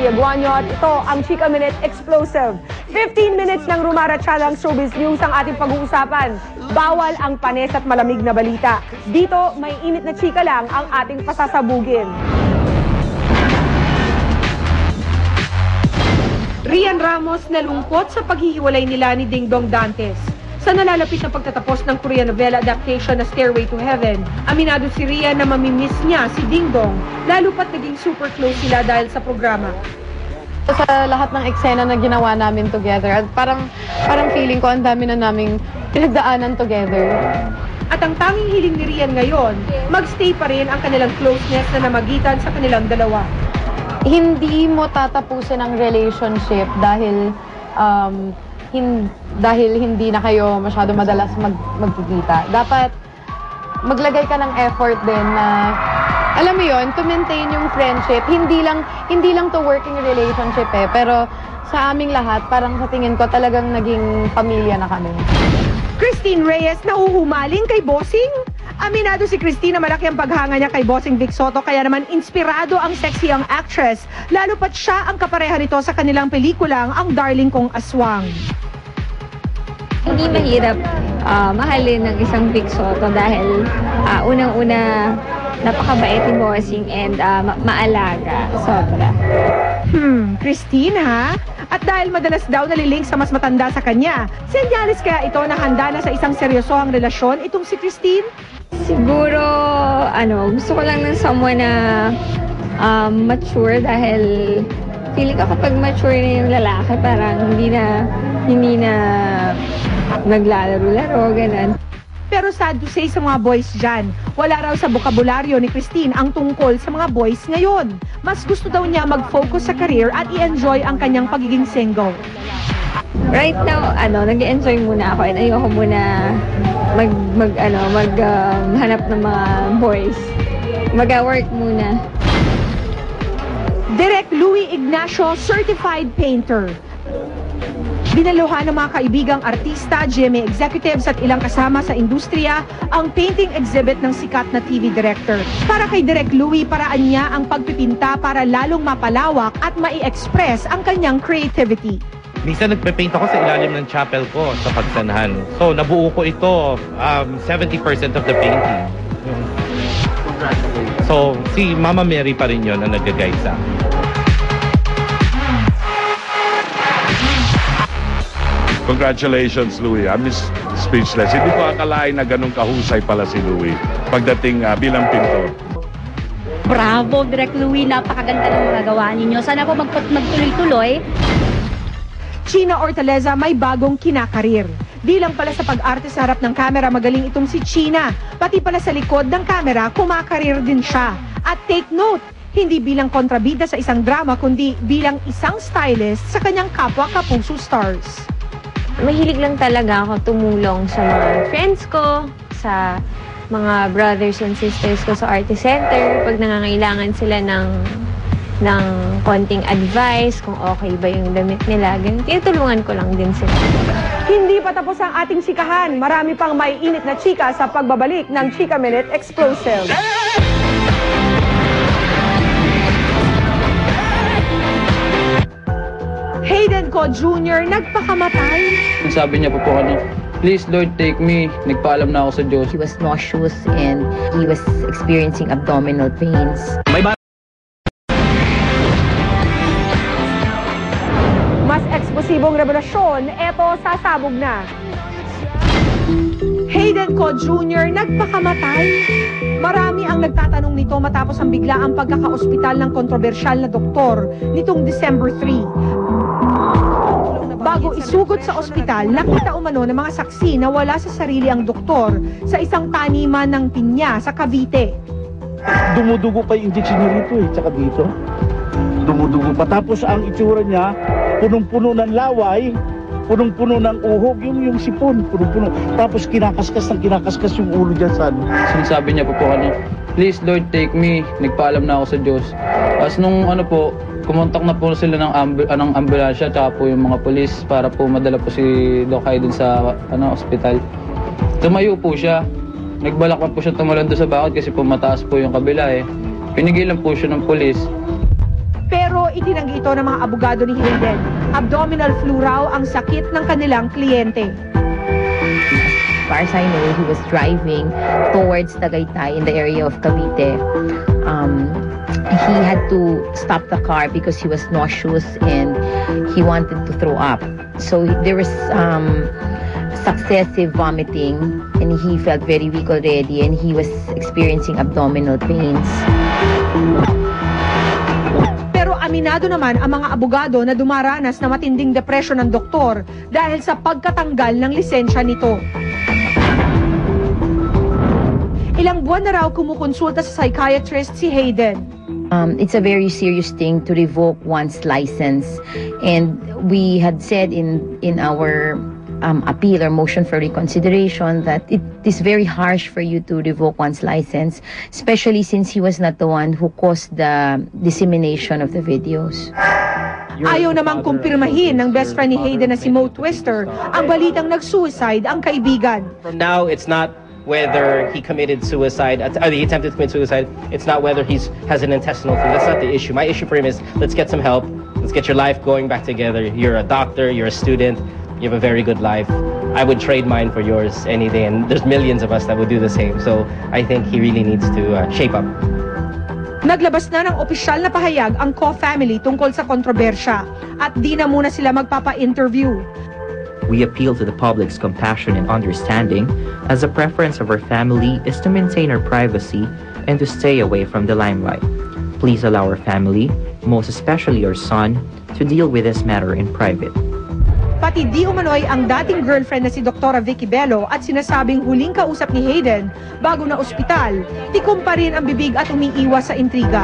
Sophia Guanyo at ito ang Chika Minute Explosive. 15 minutes ng rumaratsyadang showbiz news ang ating pag-uusapan. Bawal ang panis at malamig na balita. Dito, may init na chika lang ang ating pasasabugin. Rian Ramos nalungkot sa paghihiwalay nila ni Dingdong Dantes. Sa nalalapit na pagtatapos ng Korean novela adaptation na Stairway to Heaven, aminado si Rian na mamimiss niya si Dingdong, lalo pat naging super close sila dahil sa programa. Sa lahat ng eksena na ginawa namin together, at parang feeling ko ang dami na naming pinagdaanan together. At ang tanging hiling ni Rian ngayon, magstay pa rin ang kanilang closeness na namagitan sa kanilang dalawa. Hindi mo tatapusin ang relationship dahil hindi na kayo masyado madalas magkikita. Dapat maglagay ka ng effort din na, alam mo yon, to maintain yung friendship. Hindi lang to working relationship pero sa aming lahat, parang sa tingin ko talagang naging pamilya na kami. Christine Reyes nauhumaling kay Bossing? Aminado si Christine na malaki ang paghanga niya kay Bossing Vic Soto, kaya naman inspirado ang sexy young actress. Lalo pat siya ang kapareha nito sa kanilang pelikulang Ang Darling Kong Aswang. Hindi mahirap mahalin ng isang Vic Soto dahil unang-una napakabait ni Bossing and maalaga. Sobra. Christine ha? At dahil madalas daw nalilink sa mas matanda sa kanya, senyalis kaya ito na handa na sa isang seryosohang relasyon itong si Christine? Siguro, gusto ko lang ng someone na mature dahil feeling ko kapag mature na yung lalaki, parang hindi na naglalaro-laro, ganun. Pero sad to say sa mga boys dyan, wala raw sa bokabularyo ni Christine ang tungkol sa mga boys ngayon. Mas gusto daw niya mag-focus sa career at i-enjoy ang kanyang pagiging single. Right now, nag-enjoy muna ako and ayoko muna maghanap ng mga boys. Mag-work muna. Direk Louie Ignacio, certified painter. Binaluhan ng mga kaibigang artista, GMA executives at ilang kasama sa industriya ang painting exhibit ng sikat na TV director. Para kay Direk Louie, paraan niya ang pagpipinta para lalong mapalawak at mai-express ang kanyang creativity. Minsan nagpe-paint ako sa ilalim ng chapel ko sa Pagsanahan. So nabuo ko ito 70% of the painting. So si Mama Mary pa rin yun ang nag-guide sa akin. Congratulations, Louie. I'm speechless. Hindi ko akalain na ganun kahusay pala si Louie pagdating bilang pintor. Bravo, Direk Louie. Napakaganda ng mga gawa ninyo. Sana po magtuloy-tuloy. China Ortaleza may bagong kinakarir. Di lang pala sa pag-arte sa harap ng kamera, magaling itong si China. Pati pala sa likod ng kamera, kumakarir din siya. At take note, hindi bilang kontrabida sa isang drama, kundi bilang isang stylist sa kanyang kapwa kapuso stars. Mahilig lang talaga ako tumulong sa mga friends ko, sa mga brothers and sisters ko sa Artist Center. Pag nangangailangan sila ng konting advice, kung okay ba yung damit nila, ganun. Tinutulungan ko lang din sila. Hindi pa tapos ang ating chikahan. Marami pang may init na chika sa pagbabalik ng Chika Minute Explosive. Hayden Ko Jr. nagpakamatay. Sabi niya po kanina, "Please Lord, take me." Nagpaalam na ako sa Diyos. He was nauseous and he was experiencing abdominal pains. Mas eksplosibong revelasyon, eto sasabog na. Hayden Ko Jr. nagpakamatay. Marami ang nagtatanong nito matapos ang biglaang pagkakaospital ng kontrobersyal na doktor nitong December 3. Bago isugod sa ospital, nakita umano ng mga saksi na wala sa sarili ang doktor sa isang taniman ng pinya sa Cavite. Dumudugo pa yung injection niya rito tsaka dito. Dumudugo pa. Tapos ang itsura niya, punong-puno ng laway, punong-puno ng uhog, yung sipon, punong-puno. Tapos kinakaskas yung ulo dyan sa ano. Sinasabi niya po kanina, "Please Lord, take me." Nagpaalam na ako sa Diyos. Tapos nung kumontak na po sila ng ambulansya tsaka po yung mga polis para po madala po si Doc Hay dun sa ospital. Tumayo po siya. Nagbalak pa po siya tumalon doon sa bakod kasi po mataas po yung kabila eh. Pinigilan po siya ng polis. Pero itinanggi ito ng mga abogado ni Hayden. Abdominal flu raw ang sakit ng kanilang kliyente. As far as I know, he was driving towards Tagaytay in the area of Cavite. He had to stop the car because he was nauseous and he wanted to throw up. So there was successive vomiting and he felt very weak already and he was experiencing abdominal pains. Pero aminado naman ang mga abogado na dumaranas na matinding depresyon ng doktor dahil sa pagkatanggal ng lisensya nito. Ilang buwan na raw kumukonsulta sa psychiatrist si Hayden. It's a very serious thing to revoke one's license, and we had said in our appeal or motion for reconsideration that it is very harsh for you to revoke one's license, especially since he was not the one who caused the dissemination of the videos. Ayaw namang kumpirmahin ng best friend ni Hayden na si Mo Twister ang balitang nag-suicide ang kaibigan. From now, it's not whether he committed suicide, or he attempted to commit suicide. It's not whether he has an intestinal flu. That's not the issue. My issue for him is, let's get some help. Let's get your life going back together. You're a doctor, you're a student, you have a very good life. I would trade mine for yours any day, and there's millions of us that would do the same. So I think he really needs to shape up. Naglabas na ng opisyal na pahayag ang Ko family tungkol sa kontrobersya at di na muna sila magpapa-interview. We appeal to the public's compassion and understanding, as the preference of our family is to maintain our privacy and to stay away from the limelight. Please allow our family, most especially our son, to deal with this matter in private. Pati di umano'y ang dating girlfriend na si Dr. Vicky Bello at sinasabing huling kausap ni Hayden bago na ospital, tikom pa rin ang bibig at umiiwas sa intriga.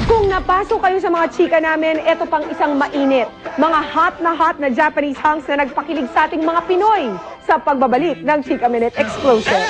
Kung napasok kayo sa mga chika namin, eto pang isang mainit. Mga hot na Japanese hunks na nagpakilig sa ating mga Pinoy sa pagbabalik ng Chika Minute Explosion.